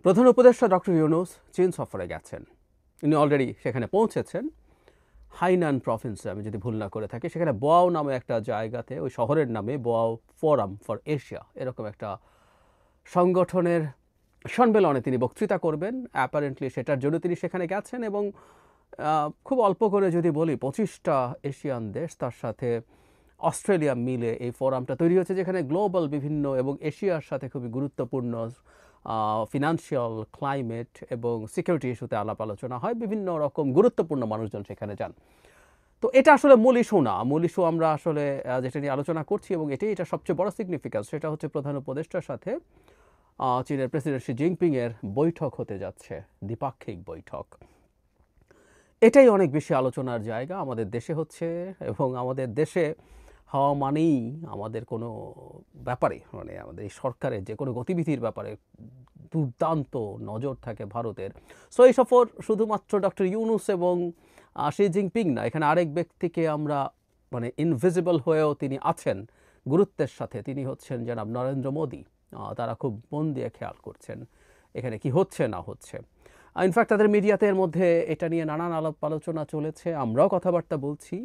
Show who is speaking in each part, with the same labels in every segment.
Speaker 1: প্রধান উপদেষ্টা ডক্টর ইউনূস চীন সফরে গেছেন। ইনি অলরেডি সেখানে পৌঁছেছেন। হাইনান প্রভিন্সে, আমি যদি ভুল না করে থাকি, সেখানে বোয়াও নামে একটা জায়গাতে, ওই শহরের নামে বোয়াও ফোরাম ফর এশিয়া এরকম একটা সংগঠনের সম্মেলনে তিনি বক্তৃতা করবেন। অ্যাপারেন্টলি সেটার জন্য তিনি সেখানে গেছেন এবং খুব অল্প করে যদি বলি 25টা এশিয়ান দেশ, তার সাথে অস্ট্রেলিয়া মিলে এই ফোরামটা তৈরি হচ্ছে, যেখানে গ্লোবাল বিভিন্ন এবং এশিয়ার সাথে খুবই গুরুত্বপূর্ণ ফিনান্সিয়াল, ক্লাইমেট এবং সিকিউরিটি ইস্যুতে আলাপ আলোচনা হয়। বিভিন্ন রকম গুরুত্বপূর্ণ মানুষজন সেখানে যান। তো এটা আসলে মূল ইস্যু না। মূল ইস্যু আমরা আসলে যেটা নিয়ে আলোচনা করছি, এবং এটা সবচেয়ে বড় সিগনিফিক্যান্স, সেটা হচ্ছে প্রধান উপদেষ্টার সাথে চীনের প্রেসিডেন্ট শি জিনপিংয়ের বৈঠক হতে যাচ্ছে, দ্বিপাক্ষিক বৈঠক। এটাই অনেক বেশি আলোচনার জায়গা আমাদের দেশে হচ্ছে, এবং আমাদের দেশে হওয়া মানেই আমাদের কোনো ব্যাপারে, মানে আমাদের এই সরকারের যে কোনো গতিবিধির ব্যাপারে দুর্দান্ত নজর থাকে ভারতের। সো এই সফর শুধুমাত্র ডক্টর ইউনূস এবং শি জিনপিং না, এখানে আরেক ব্যক্তিকে আমরা মানে ইনভিজিবল হয়েও তিনি আছেন গুরুত্বের সাথে, তিনি হচ্ছেন জনাব নরেন্দ্র মোদী। তারা খুব মন দিয়ে খেয়াল করছেন এখানে কি হচ্ছে না হচ্ছে। ইনফ্যাক্ট তাদের মিডিয়াতে এর মধ্যে এটা নিয়ে নানান আলাপ আলোচনা চলেছে, আমরাও কথাবার্তা বলছি।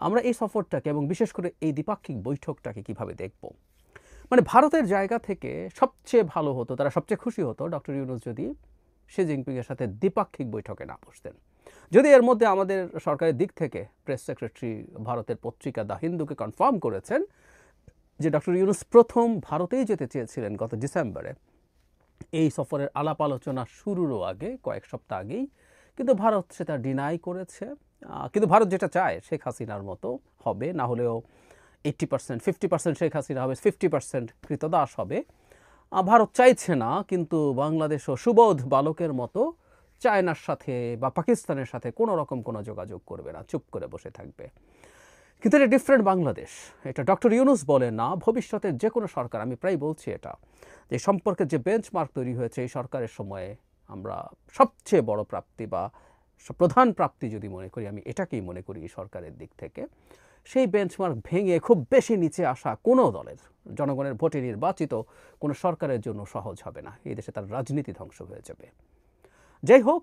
Speaker 1: আমরা এই সফরটাকে এবং বিশেষ করে এই দ্বিপাক্ষিক বৈঠকটাকে কিভাবে দেখব, মানে ভারতের জায়গা থেকে সবচেয়ে ভালো হতো, তারা সবচেয়ে খুশি হতো ডক্টর ইউনূস যদি শি জিনপিংয়ের সাথে দ্বিপাক্ষিক বৈঠকে না বসতেন। যদি এর মধ্যে আমাদের সরকারের দিক থেকে প্রেস সেক্রেটারি ভারতের পত্রিকা দ্য হিন্দুকে কনফার্ম করেছেন যে ডক্টর ইউনূস প্রথম ভারতেই যেতে চেয়েছিলেন গত ডিসেম্বরে, এই সফরের আলাপ আলোচনা শুরুরও আগে, কয়েক সপ্তাহ আগেই, কিন্তু ভারত সেটা ডিনাই করেছে। কিন্তু ভারত যেটা চায় শেখ হাসিনার মতো হবে, না হলেও 80%, 50% শেখ হাসিনা হবে, 50% কৃতদাস হবে। ভারত চাইছে না, কিন্তু বাংলাদেশও সুবোধ বালকের মতো চায়নার সাথে বা পাকিস্তানের সাথে কোনো রকম কোনো যোগাযোগ করবে না, চুপ করে বসে থাকবে। কিন্তু এটা ডিফারেন্ট বাংলাদেশ। এটা ডক্টর ইউনূস বলে না, ভবিষ্যতের যে কোনো সরকার, আমি প্রায় বলছি এটা, যে সম্পর্কের যে বেঞ্চমার্ক তৈরি হয়েছে এই সরকারের সময়ে, আমরা সবচেয়ে বড় প্রাপ্তি বা প্রধান প্রাপ্তি যদি মনে করি, আমি এটাকেই মনে করি এই সরকারের দিক থেকে, সেই বেঞ্চমার্ক ভেঙে খুব বেশি নিচে আসা কোনো দলের, জনগণের ভোটে নির্বাচিত কোনো সরকারের জন্য সহজ হবে না। এই দেশে তার রাজনীতি ধ্বংস হয়ে যাবে। যাই হোক,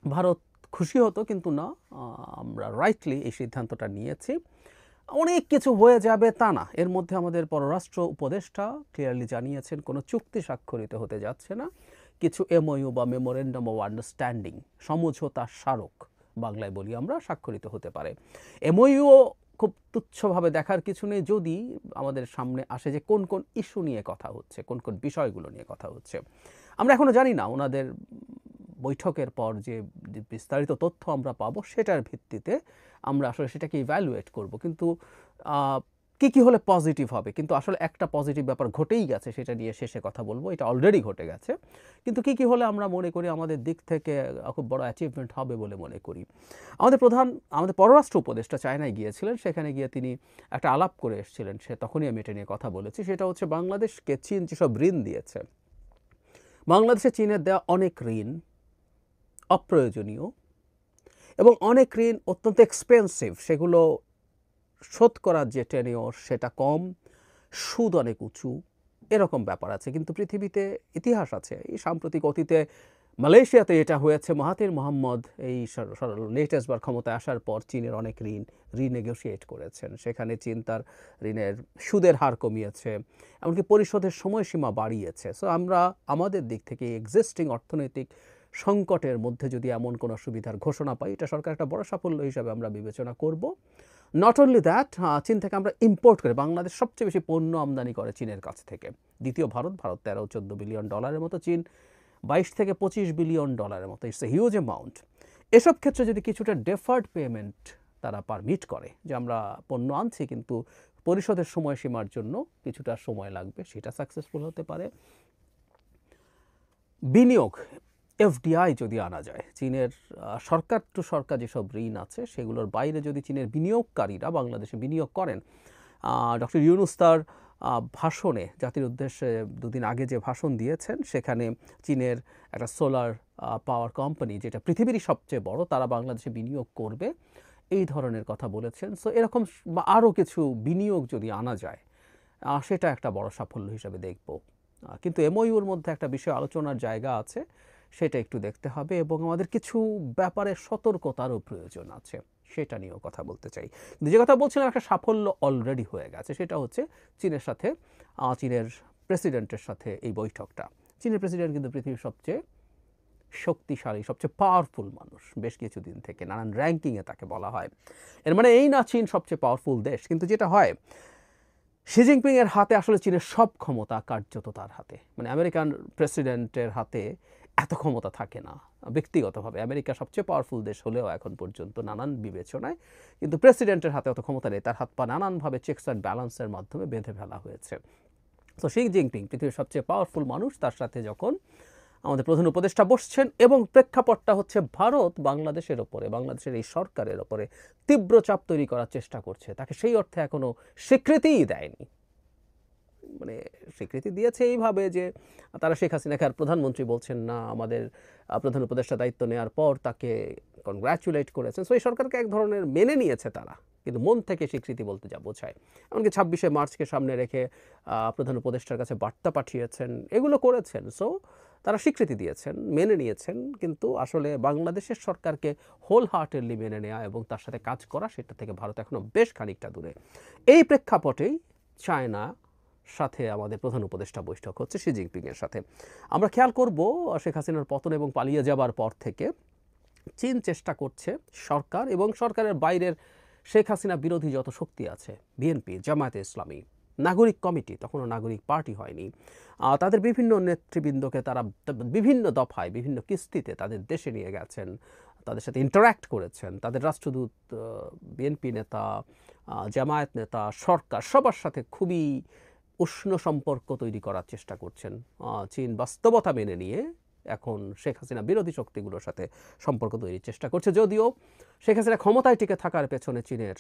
Speaker 1: ভারত খুশি হতো, কিন্তু না, আমরা রাইটলি এই সিদ্ধান্তটা নিয়েছি। অনেক কিছু হয়ে যাবে তা না, এর মধ্যে আমাদের পররাষ্ট্র উপদেষ্টা ক্লিয়ারলি জানিয়েছেন কোনো চুক্তি স্বাক্ষরিত হতে যাচ্ছে না। কিছু এমওইউ বা মেমোরেন্ডাম অফ আন্ডারস্ট্যান্ডিং, সমঝোতা স্মারক বাংলায় বলি আমরা, স্বাক্ষরিত হতে পারে। এমওইউও খুব তুচ্ছভাবে দেখার কিছু নেই, যদি আমাদের সামনে আসে যে কোন কোন ইস্যু নিয়ে কথা হচ্ছে, কোন কোন বিষয়গুলো নিয়ে কথা হচ্ছে। আমরা এখনও জানি না, ওনাদের বৈঠকের পর যে বিস্তারিত তথ্য আমরা পাবো সেটার ভিত্তিতে আমরা আসলে সেটাকে ইভ্যালুয়েট করব। কিন্তু কী হলে পজিটিভ হবে, কিন্তু আসলে একটা পজিটিভ ব্যাপার ঘটেই গেছে, সেটা নিয়ে শেষে কথা বলবো, এটা অলরেডি ঘটে গেছে। কিন্তু কী হলে আমরা মনে করি আমাদের দিক থেকে খুব বড় অ্যাচিভমেন্ট হবে বলে মনে করি। আমাদের পররাষ্ট্র উপদেষ্টা চায়নায় গিয়েছিলেন, সেখানে গিয়ে তিনি একটা আলাপ করে এসেছিলেন, তখনই আমি এটা নিয়ে কথা বলেছি। সেটা হচ্ছে বাংলাদেশকে চীন যেসব ঋণ দিয়েছে, বাংলাদেশে চীনের দেওয়া অনেক ঋণ অপ্রয়োজনীয় এবং অনেক ঋণ অত্যন্ত এক্সপেন্সিভ, সেগুলো শোধ করার যে টেনিওর সেটা কম, সুদ অনেক উঁচু, এরকম ব্যাপার আছে। কিন্তু পৃথিবীতে ইতিহাস আছে, এই সাম্প্রতিক অতীতে মালয়েশিয়াতে এটা হয়েছে। মাহাথির মোহাম্মদ এই লেটেস্টবার ক্ষমতায় আসার পর চীনের অনেক ঋণ রিনেগোশিয়েট করেছেন, সেখানে চীন তার ঋণের সুদের হার কমিয়েছে, এমনকি পরিশোধের সময়সীমা বাড়িয়েছে। সো আমরা আমাদের দিক থেকে এক্সিস্টিং অর্থনৈতিক সংকটের মধ্যে যদি এমন কোনো সুবিধার ঘোষণা পাই, এটা সরকার একটা বড় সাফল্য হিসাবে আমরা বিবেচনা করব। নট অনলি দ্যাট, চীন থেকে আমরা ইম্পোর্ট করে, বাংলাদেশ সবচেয়ে বেশি পণ্য আমদানি করে চীনের কাছ থেকে, দ্বিতীয় ভারত 13-14 বিলিয়ন ডলারের মতো, চীন 22 থেকে 25 বিলিয়ন ডলারের মতো। It's a huge amount. এসব ক্ষেত্রে যদি কিছুটা ডেফার্ড পেমেন্ট তারা পারমিট করে, যে আমরা পণ্য আনছি কিন্তু পরিশোধের সময়সীমার জন্য কিছুটা সময় লাগবে, সেটা সাকসেসফুল হতে পারে। বিনিয়োগ, এফডিআই যদি আনা যায়, চীনের সরকার টু সরকার যেসব ঋণ আছে সেগুলোর বাইরে যদি চীনের বিনিয়োগকারীরা বাংলাদেশে বিনিয়োগ করেন, ডক্টর ইউনূস তার ভাষণে জাতির উদ্দেশ্যে দুদিন আগে যে ভাষণ দিয়েছেন, সেখানে চীনের একটা সোলার পাওয়ার কোম্পানি, যেটা পৃথিবীরই সবচেয়ে বড়, তারা বাংলাদেশে বিনিয়োগ করবে, এই ধরনের কথা বলেছেন। সো এরকম আরও কিছু বিনিয়োগ যদি আনা যায়, সেটা একটা বড় সাফল্য হিসাবে দেখব। কিন্তু এমওইউর মধ্যে একটা বিষয় আলোচনার জায়গা আছে, সেটা একটু দেখতে হবে এবং আমাদের কিছু ব্যাপারে সতর্কতারও প্রয়োজন আছে, সেটা নিয়েও কথা বলতে চাই। কিন্তু যে কথা বলছিলাম, একটা সাফল্য অলরেডি হয়ে গেছে, সেটা হচ্ছে চীনের সাথে চীনের প্রেসিডেন্টের সাথে এই বৈঠকটা। চীনের প্রেসিডেন্ট কিন্তু পৃথিবীর সবচেয়ে শক্তিশালী, সবচেয়ে পাওয়ারফুল মানুষ বেশ কিছুদিন থেকে, নানান র্যাঙ্কিংয়ে তাকে বলা হয়। এর মানে এই না চীন সবচেয়ে পাওয়ারফুল দেশ, কিন্তু যেটা হয় শি জিনপিংয়ের হাতে আসলে চীনের সব ক্ষমতা কার্যত তার হাতে। মানে আমেরিকান প্রেসিডেন্টের হাতে এত ক্ষমতা থাকে না ব্যক্তিগতভাবে। আমেরিকা সবচেয়ে পাওয়ারফুল দেশ হলেও এখন পর্যন্ত নানান বিবেচনায়, কিন্তু প্রেসিডেন্টের হাতে অত ক্ষমতা নেই। তার হাত পা নানানভাবে চেকস অ্যান্ড ব্যালেন্সের মাধ্যমে বেঁধে ফেলা হয়েছে। তো শি জিনপিং পৃথিবীর সবচেয়ে পাওয়ারফুল মানুষ, তার সাথে যখন আমাদের প্রধান উপদেষ্টা বসছেন এবং প্রেক্ষাপটটা হচ্ছে ভারত বাংলাদেশের ওপরে, বাংলাদেশের এই সরকারের ওপরে তীব্র চাপ তৈরি করার চেষ্টা করছে, তাকে সেই অর্থে এখনও স্বীকৃতিই দেয়নি। মানে স্বীকৃতি দিয়েছে এইভাবে যে তারা শেখ হাসিনাকে আর প্রধানমন্ত্রী বলছেন না, আমাদের প্রধান উপদেষ্টা দায়িত্ব নেওয়ার পর তাকে কনগ্র্যাচুলেট করেছেন। সো এই সরকারকে এক ধরনের মেনে নিয়েছে তারা, কিন্তু মন থেকে স্বীকৃতি বলতে যা বোঝায়। এমনকি 26শে মার্চকে সামনে রেখে প্রধান উপদেষ্টার কাছে বার্তা পাঠিয়েছেন, এগুলো করেছেন। সো তারা স্বীকৃতি দিয়েছেন, মেনে নিয়েছেন, কিন্তু আসলে বাংলাদেশের সরকারকে হোল হার্টেডলি মেনে নেওয়া এবং তার সাথে কাজ করা, সেটা থেকে ভারত এখনও বেশ খানিকটা দূরে। এই প্রেক্ষাপটেই চায়না সাথে আমাদের প্রধান উপদেষ্টা বৈঠক হচ্ছে শি জিনপিংয়ের সাথে। আমরা খেয়াল করব শেখ হাসিনার পতন এবং পালিয়ে যাবার পর থেকে চীন চেষ্টা করছে, সরকার এবং সরকারের বাইরের শেখ হাসিনা বিরোধী যত শক্তি আছে, বিএনপি, জামায়াতে ইসলামী, নাগরিক কমিটি, তখনও নাগরিক পার্টি হয়নি, তাদের বিভিন্ন নেতৃবৃন্দকে তারা বিভিন্ন দফায় বিভিন্ন কিস্তিতে তাদের দেশে নিয়ে গেছেন, তাদের সাথে ইন্টারাক্ট করেছেন। তাদের রাষ্ট্রদূত, বিএনপি নেতা, জামায়াত নেতা, সরকার সবার সাথে খুবই উষ্ণ সম্পর্ক তৈরি করার চেষ্টা করছেন। চীন বাস্তবতা মেনে নিয়ে এখন শেখ হাসিনা বিরোধী শক্তিগুলোর সাথে সম্পর্ক তৈরির চেষ্টা করছে, যদিও শেখ হাসিনা ক্ষমতায় টিকে থাকার পেছনে চীনের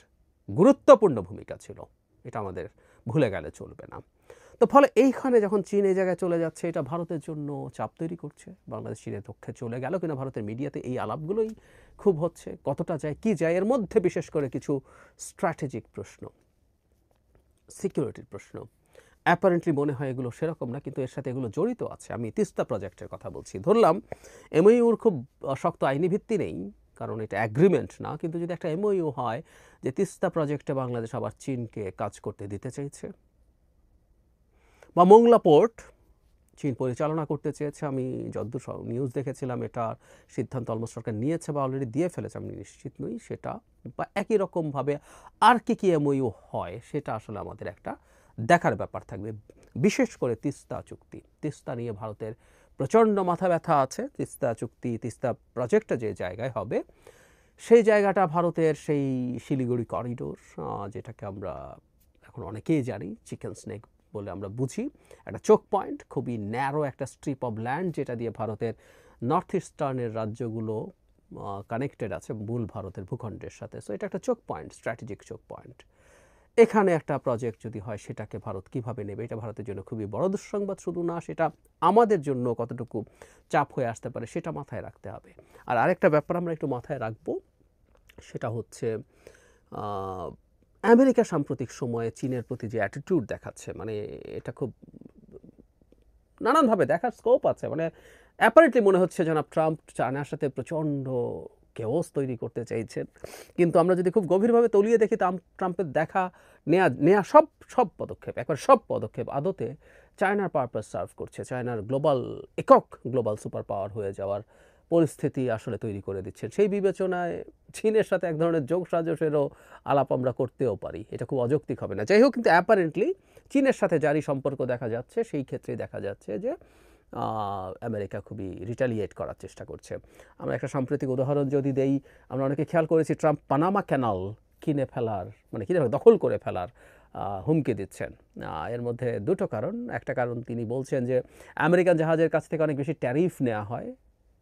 Speaker 1: গুরুত্বপূর্ণ ভূমিকা ছিল, এটা আমাদের ভুলে গেলে চলবে না। তো ফলে এইখানে যখন চীন এই জায়গায় চলে যাচ্ছে, এটা ভারতের জন্য চাপ তৈরি করছে। বাংলাদেশ চীনের পক্ষে চলে গেল কিনা, ভারতের মিডিয়াতে এই আলাপগুলোই খুব হচ্ছে, কতটা যায় কি যায়। এর মধ্যে বিশেষ করে কিছু স্ট্র্যাটেজিক প্রশ্ন, সিকিউরিটির প্রশ্ন, অ্যাপারেন্টলি মনে হয় এগুলো সেরকম না, কিন্তু এর সাথে এগুলো জড়িত আছে। আমি তিস্তা প্রজেক্টের কথা বলছি। ধরলাম এমওইউর খুব শক্ত আইনি ভিত্তি নেই, কারণ এটা অ্যাগ্রিমেন্ট না, কিন্তু যদি একটা এমওইউ হয় যে তিস্তা প্রজেক্টে বাংলাদেশ আবার চীনকে কাজ করতে দিতে চাইছে, বা মোংলা পোর্ট চীন পরিচালনা করতে চেয়েছে, আমি যদ্দূর নিউজ দেখেছিলাম এটার সিদ্ধান্ত অলমোস্ট সরকার নিয়েছে বা অলরেডি দিয়ে ফেলেছে, আমি নিশ্চিত নই সেটা, বা একই রকমভাবে আর কি এমওইউ হয়, সেটা আসলে আমাদের একটা দেখার ব্যাপার থাকবে। বিশেষ করে তিস্তা চুক্তি, তিস্তা নিয়ে ভারতের প্রচণ্ড মাথা ব্যথা আছে। তিস্তা চুক্তি, তিস্তা প্রজেক্টটা যে জায়গায় হবে, সেই জায়গাটা ভারতের সেই শিলিগুড়ি করিডোর, যেটাকে আমরা এখন অনেকেই জানি চিকেন স্নেক বলে আমরা বুঝি, একটা চোক পয়েন্ট, খুবই ন্যারো একটা স্ট্রিপ অফ ল্যান্ড, যেটা দিয়ে ভারতের নর্থ ইস্টার্নের রাজ্যগুলো কানেক্টেড আছে মূল ভারতের ভূখণ্ডের সাথে। সো এটা একটা চোক পয়েন্ট, স্ট্র্যাটেজিক চোক পয়েন্ট। এখানে একটা প্রজেক্ট যদি হয়, সেটাকে ভারত কিভাবে নেবে, এটা ভারতের জন্য খুবই বড় দুঃসংবাদ। শুধু না, সেটা আমাদের জন্য কতটুকু চাপ হয়ে আসতে পারে, সেটা মাথায় রাখতে হবে। আর আরেকটা ব্যাপার আমরা একটু মাথায় রাখবো, সেটা হচ্ছে আমেরিকা সাম্প্রতিক সময়ে চীনের প্রতি যে অ্যাটিটিউড দেখাচ্ছে, মানে এটা খুব নানানভাবে দেখার স্কোপ আছে। মানে অ্যাপারেন্টলি মনে হচ্ছে জনাব ট্রাম্প চায়নার সাথে প্রচণ্ড কেওস তৈরি করতে চাইছেন, কিন্তু আমরা যদি খুব গভীরভাবে তলিয়ে দেখি, ট্রাম্পের নেয়া সব পদক্ষেপ, একবার সব পদক্ষেপ আদতে চায়নার পারপাস সার্ভ করছে, চায়নার গ্লোবাল সুপার পাওয়ার হয়ে যাওয়ার পরিস্থিতি আসলে তৈরি করে দিচ্ছেন। সেই বিবেচনায় চীনের সাথে এক ধরনের যোগ সাজসেরও আলাপ আমরা করতেও পারি, এটা খুব অযৌক্তিক হবে না। যাই হোক, কিন্তু অ্যাপারেন্টলি চীনের সাথে জারি সম্পর্ক দেখা যাচ্ছে, সেই ক্ষেত্রে দেখা যাচ্ছে যে আমেরিকা খুবই রিটালিয়েট করার চেষ্টা করছে। আমরা একটা সাম্প্রতিক উদাহরণ যদি দেই, আমরা অনেকে খেয়াল করেছি ট্রাম্প পানামা ক্যানাল দখল করে ফেলার হুমকি দিচ্ছেন। এর মধ্যে দুটো কারণ। একটা কারণ তিনি বলছেন যে আমেরিকান জাহাজের কাছ থেকে অনেক বেশি ট্যারিফ নেওয়া হয়,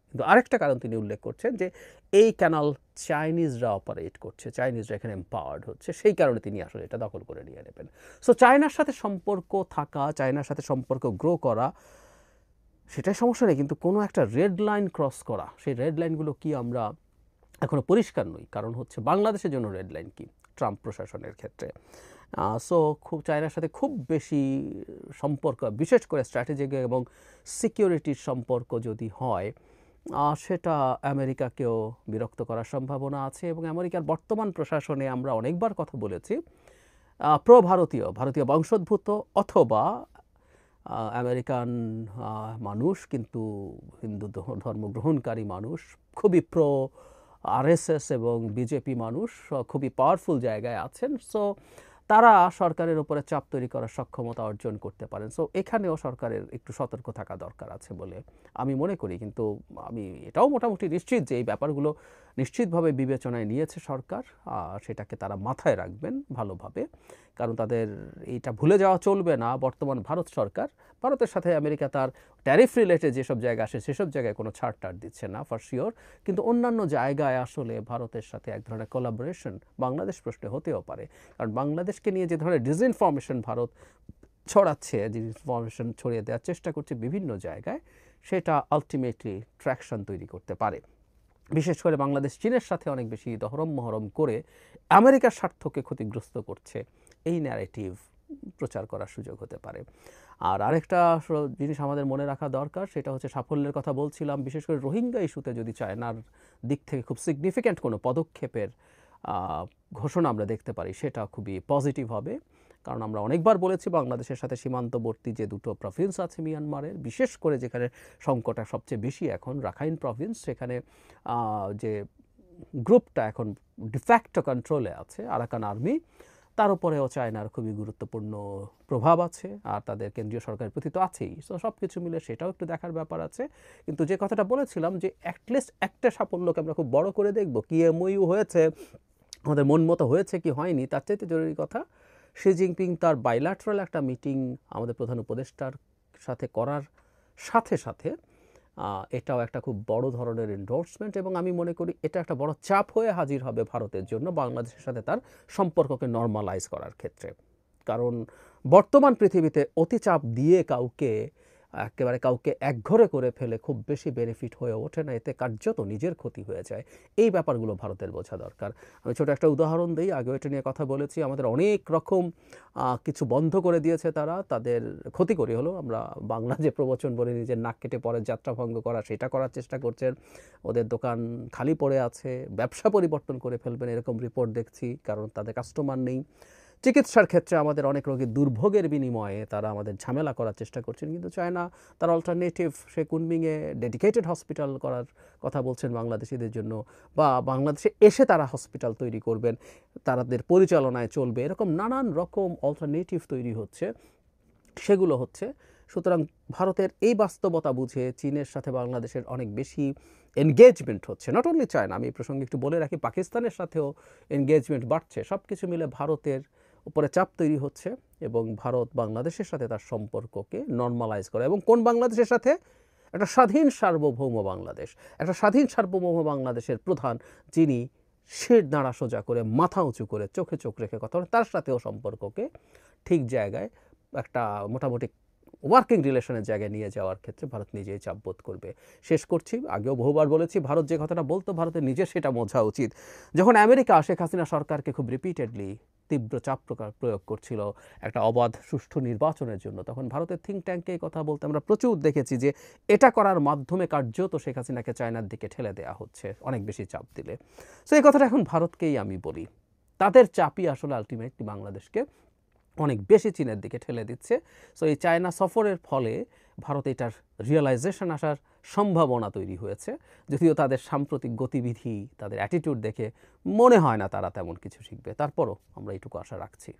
Speaker 1: কিন্তু আরেকটা কারণ তিনি উল্লেখ করছেন যে এই ক্যানাল চাইনিজরা অপারেট করছে, চাইনিজরা এখানে এম্পাওয়ার্ড হচ্ছে, সেই কারণে তিনি আসলে এটা দখল করে নিয়ে নেবেন। সো চায়নার সাথে সম্পর্ক থাকা, চায়নার সাথে সম্পর্ক গ্রো করা, সেটাই সমস্যা নেই, কিন্তু কোনো একটা রেড লাইন ক্রস করা, সেই রেড লাইনগুলো কি আমরা এখনও পরিষ্কার নই। কারণ হচ্ছে বাংলাদেশের জন্য রেড লাইন কি ট্রাম্প প্রশাসনের ক্ষেত্রে, সো খুব চায়নার সাথে খুব বেশি সম্পর্ক, বিশেষ করে স্ট্র্যাটেজিক এবং সিকিউরিটির সম্পর্ক যদি হয়, সেটা আমেরিকাকেও বিরক্ত করার সম্ভাবনা আছে। এবং আমেরিকার বর্তমান প্রশাসনে আমরা অনেকবার কথা বলেছি, ভারতীয় বংশোদ্ভূত অথবা আমেরিকান মানুষ কিন্তু হিন্দু ধর্ম গ্রহণকারী মানুষ, খুবই আরএসএস এবং বিজেপি মানুষ খুবই পাওয়ারফুল জায়গায় আছেন। সো তারা সরকারের উপরে চাপ তৈরি করার সক্ষমতা অর্জন করতে পারেন। সো এখানেও সরকারের একটু সতর্ক থাকা দরকার আছে বলে আমি মনে করি। কিন্তু আমি এটাও মোটামুটি নিশ্চিত যে এই ব্যাপারগুলো নিশ্চিতভাবে বিবেচনায় নিয়েছে সরকার, সেটাকে তারা মাথায় রাখবেন ভালোভাবে। কারণ তাদের এইটা ভুলে যাওয়া চলবে না, বর্তমান ভারত সরকার ভারতের সাথে আমেরিকা তার ট্যারিফ রিলেটেড যেসব জায়গা আসে সেসব জায়গায় কোনো ছাড় দিচ্ছে না ফর শিওর, কিন্তু অন্যান্য জায়গায় আসলে ভারতের সাথে এক ধরনের কোলাবোরেশন বাংলাদেশ প্রশ্নে হতেও পারে। কারণ বাংলাদেশকে নিয়ে যে ধরনের ডিসইনফরমেশন ভারত ছড়াচ্ছে, ডিসইনফরমেশন ছড়িয়ে দেওয়ার চেষ্টা করছে বিভিন্ন জায়গায়, সেটা আলটিমেটলি ট্র্যাকশন তৈরি করতে পারে। বিশেষ করে বাংলাদেশ চীনের সাথে অনেক বেশি দহরম মহরম করে আমেরিকার স্বার্থকে ক্ষতিগ্রস্ত করছে, এই ন্যারেটিভ প্রচার করার সুযোগ হতে পারে। আর আরেকটা জিনিস আমাদের মনে রাখা দরকার, সেটা হচ্ছে সাফল্যের কথা বলছিলাম, বিশেষ করে রোহিঙ্গা ইস্যুতে যদি চায়নার দিক থেকে খুব সিগনিফিক্যান্ট কোনো পদক্ষেপের ঘোষণা আমরা দেখতে পারি, সেটা খুবই পজিটিভ হবে। কারণ আমরা অনেকবার বলেছি বাংলাদেশের সাথে সীমান্তবর্তী যে দুটো প্রভিন্স আছে মিয়ানমারের, বিশেষ করে যেখানে সংকটটা সবচেয়ে বেশি এখন রাখাইন প্রভিন্স, সেখানে যে গ্রুপটা এখন ডিফ্যাক্টো কন্ট্রোলে আছে আরাকান আর্মি, তার উপরেও চায়নার খুবই গুরুত্বপূর্ণ প্রভাব আছে, আর তাদের কেন্দ্রীয় সরকারের প্রতি তো আছেই। সো সব কিছু মিলে সেটাও একটু দেখার ব্যাপার আছে। কিন্তু যে কথাটা বলেছিলাম যে অ্যাটলিস্ট একটা সাফল্যকে আমরা খুব বড় করে দেখব, কি এমওইউ হয়েছে, আমাদের মন মতো হয়েছে কি হয়নি, তার চাইতে জরুরি কথা শি জিনপিং তার বাইল্যাটারাল একটা মিটিং আমাদের প্রধান উপদেষ্টার সাথে করার সাথে সাথে এটাও একটা খুব বড় ধরনের এন্ডোর্সমেন্ট, এবং আমি মনে করি এটা একটা বড় চাপ হয়ে হাজির হবে ভারতের জন্য বাংলাদেশের সাথে তার সম্পর্ককে নর্মালাইজ করার ক্ষেত্রে। কারণ বর্তমান পৃথিবীতে অতি চাপ দিয়ে একেবারে কাউকে একঘরে করে ফেলে খুব বেশি বেনিফিট হয়ে ওঠে না, এতে কার্যত নিজের ক্ষতি হয়ে যায়। এই ব্যাপারগুলো ভারতের বোঝা দরকার। আমি ছোট একটা উদাহরণ দিই, আগেও এটা নিয়ে কথা বলেছি, আমাদের অনেক রকম কিছু বন্ধ করে দিয়েছে তারা, তাদের ক্ষতি করি হলো, আমরা বাংলা যে প্রবচন বলে নিজের নাক কেটে পরে যাত্রা ভঙ্গ করা, সেটা করার চেষ্টা করছেন। ওদের দোকান খালি পড়ে আছে, ব্যবসা পরিবর্তন করে ফেলবেন এরকম রিপোর্ট দেখছি, কারণ তাদের কাস্টমার নেই। চিকিৎসার ক্ষেত্রে আমাদের অনেক রোগীর দুর্ভোগের বিনিময়ে তারা আমাদের ঝামেলা করার চেষ্টা করছেন, কিন্তু চায়না তার অল্টারনেটিভ, সে কুনমিংয়ে ডেডিকেটেড হসপিটাল করার কথা বলছেন বাংলাদেশিদের জন্য, বা বাংলাদেশে এসে তারা হসপিটাল তৈরি করবেন, তাদের পরিচালনায় চলবে, এরকম নানান রকম অল্টারনেটিভ তৈরি হচ্ছে, সেগুলো হচ্ছে। সুতরাং ভারতের এই বাস্তবতা বুঝে চীনের সাথে বাংলাদেশের অনেক বেশি এনগেজমেন্ট হচ্ছে। নট অনলি চায়না, আমি এই প্রসঙ্গে একটু বলে রাখি, পাকিস্তানের সাথেও এনগেজমেন্ট বাড়ছে। সব কিছু মিলে ভারতের উপরে চাপ তৈরি হচ্ছে, এবং ভারত বাংলাদেশের সাথে তার সম্পর্ককে নর্মালাইজ করে। এবং কোন বাংলাদেশের সাথে? একটা স্বাধীন সার্বভৌম বাংলাদেশ, একটা স্বাধীন সার্বভৌম বাংলাদেশের প্রধান, যিনি শির দাঁড়া সোজা করে, মাথা উঁচু করে, চোখে চোখ রেখে কথা বলেন, তার সাথেও সম্পর্ককে ঠিক জায়গায়, একটা মোটামুটি ওয়ার্কিং রিলেশনের জায়গায় নিয়ে যাওয়ার ক্ষেত্রে ভারত নিজেই চাপ বোধ করবে। শেষ করছি, আগেও বহুবার বলেছি, ভারত যে কথাটা বলতো ভারতের নিজের সেটা বোঝা উচিত। যখন আমেরিকা শেখ হাসিনা সরকারকে খুব রিপিটেডলি তীব্র চাপ প্রয়োগ করছিল একটা অবাধ সুষ্ঠু নির্বাচনের জন্য, তখন ভারতের থিঙ্ক ট্যাঙ্কে এই কথা বলতে আমরা প্রচুর দেখেছি যে এটা করার মাধ্যমে কার্যত শেখ হাসিনাকে চায়নার দিকে ঠেলে দেওয়া হচ্ছে অনেক বেশি চাপ দিলে। সো এই কথাটা এখন ভারতকেই আমি বলি, তাদের চাপই আসলে আলটিমেটলি বাংলাদেশকে অনেক বেশি চীনের দিকে ঠেলে দিচ্ছে। সো এই চায়না সফরের ফলে ভারতে এটার রিয়েলাইজেশন আসার সম্ভাবনা তৈরি হয়েছে, যদিও তাদের সাম্প্রতিক গতিবিধি, তাদের অ্যাটিটিউড দেখে মনে হয় না তারা তেমন কিছু শিখবে, তারপরও আমরা এইটুকু আশা রাখছি।